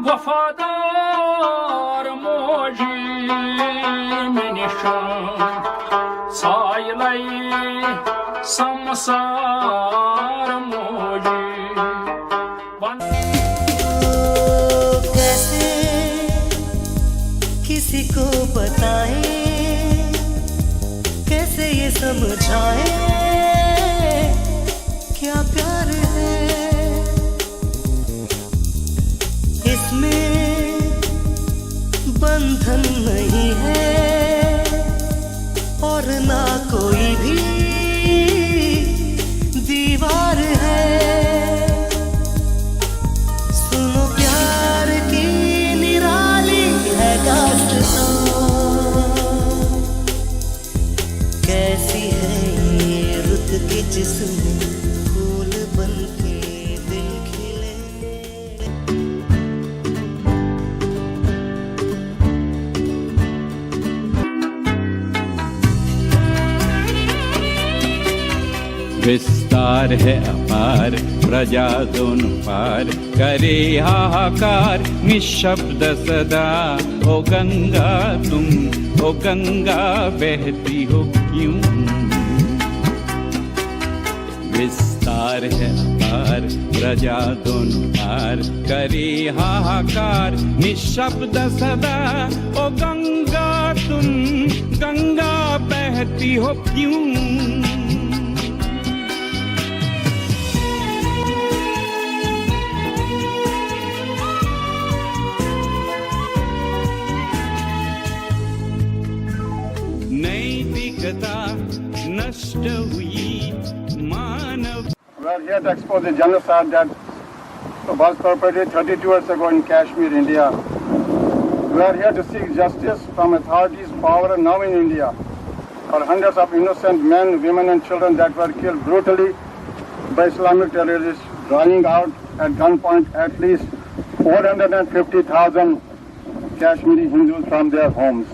वफादार मोजी मिनिशन सायलाई संसार मोजी कैसे किसी को बताएं, कैसे ये समझाएं क्या प्यार है। इसमें बंधन नहीं है और ना कोई भी दीवार है। सुनो प्यार की निराली है दास्तां, कैसी है ये रुत की जिसमें फूल बनके दिल खिले। विस्तार है अपार, प्रजा दोनों पार, करे हाहाकार निशब्द सदा। ओ गंगा तुम, ओ गंगा बहती हो क्यों। विस्तार है अपार, प्रजा दोनों पार, करे हाहाकार निशब्द सदा। ओ गंगा तुम, गंगा बहती हो क्यों। नष्ट हुई मानव। We are here to expose the genocide that was perpetrated 32 years ago in Kashmir, India. We are here to seek justice from authorities, power and now in India for hundreds of innocent men, women and children that were killed brutally by Islamic terrorists, driving out at gunpoint at least 450,000 Kashmiri Hindus from their homes.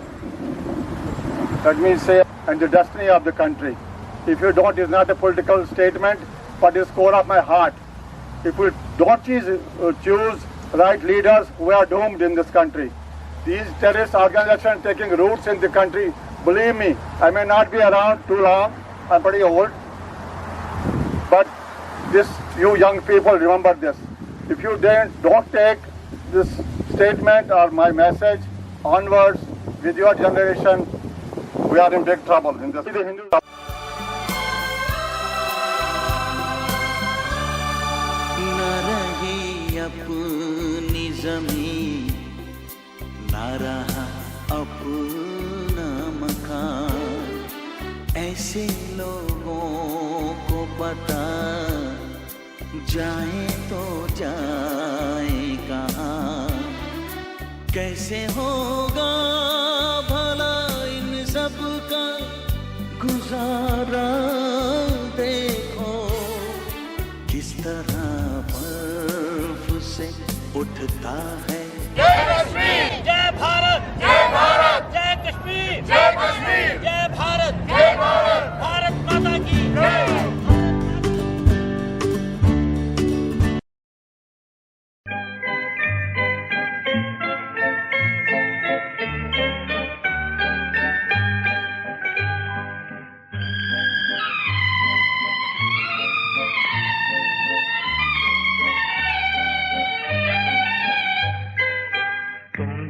Let me say, and the destiny of the country. If you don't, it's not a political statement, but it's core of my heart. If we don't choose right leaders, we are doomed in this country. These terrorist organizations taking roots in the country, believe me, I may not be around too long, I'm pretty old, but you young people remember this. If you don't take this statement or my message onwards with your generation, we are in big trouble. In the Hindu. न रही अपनी ज़मीन, न रहा अपना मकान, ऐसे लोगों को पता जाए तो जाए कहाँ। कैसे होगा भला इन सबका गुजारा। देखो किस तरह बर्फ से उठता है। जय कश्मीर, जय भारत, जय भारत, जय कश्मीर, जय कश्मीर, जय भारत, जय भारत, भारत माता की जय।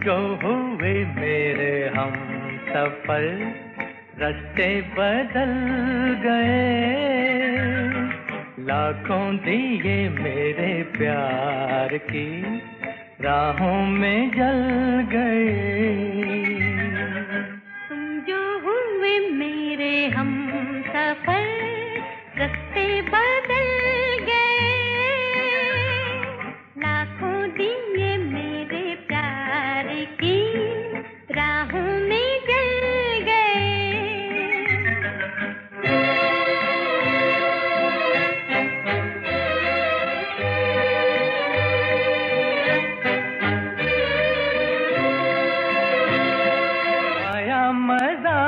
जो हुए मेरे हम सफर, रास्ते बदल गए। लाखों दिए मेरे प्यार की राहों में जल गए। तुम जो हुए मेरे हम सफर, रास्ते बदल गए। लाखों दिए मेरे प्यार की राहों में जल गए। आया मजा,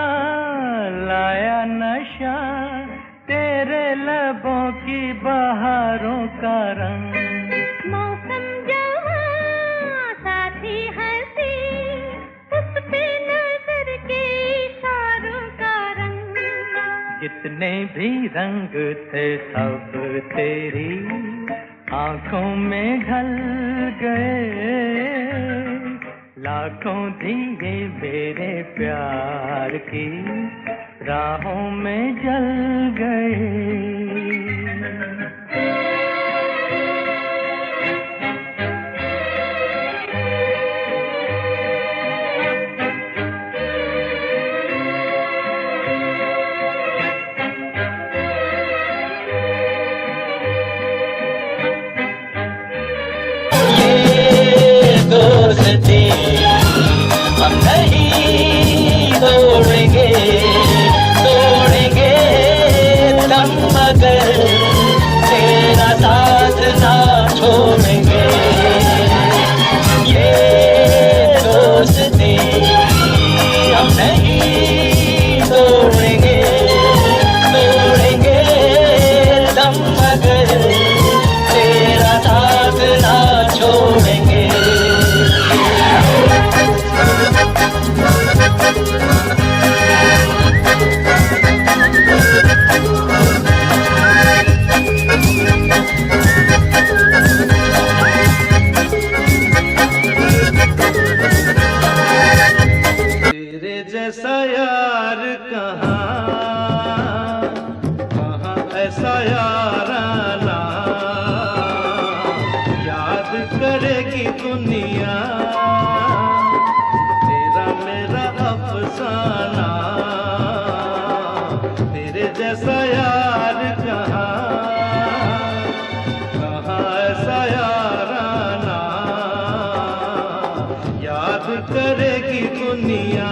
लाया नशा, जितने भी रंग थे सब तेरी आंखों में ढल गए। लाखों दिए मेरे प्यार की राहों में जल गए। दोस्ती हम नहीं तोड़ेंगे, तोड़ेंगे दम मगर तेरा साथ ना छोड़ेंगे। ये दोस्ती हम नहीं तोड़ेंगे, तोड़ेंगे दम मगर तेरा साथ ना छोड़ेंगे। तेरे जैसा यार कहाँ, कहाँ ऐसा याराना, याद करेगी दुनिया तेरा मेरा अफसाना। तेरे जैसा यार कहाँ, कहाँ ऐसा याराना, याद करेगी दुनिया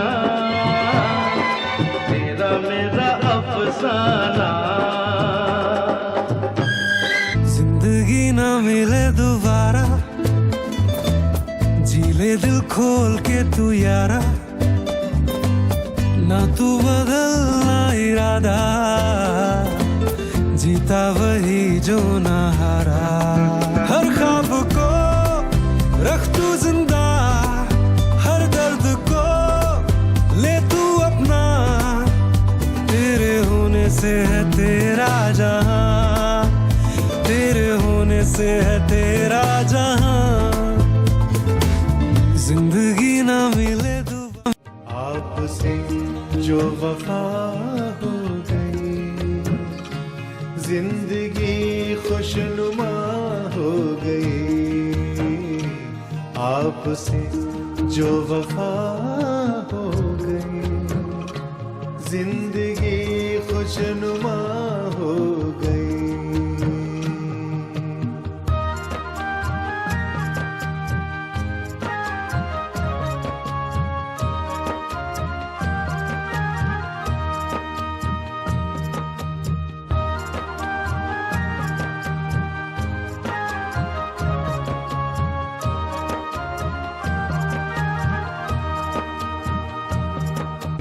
तेरा मेरा अफसाना। जिंदगी ना मिले दोबारा, जी ले दिल खोल के तू यारा, ना तू बदलना इरादा, जीता वही जो ना हारा। हर ख्वाब को रख तू जिंदा, हर दर्द को ले तू अपना, तेरे होने से है तेरा जहां, तेरे होने से है तेरा जहां। जिंदगी ना मिले दोबारा, आपसे जो वफा हो गई, जिंदगी खुशनुमा हो गई। आपसे जो वफा हो गई, जिंदगी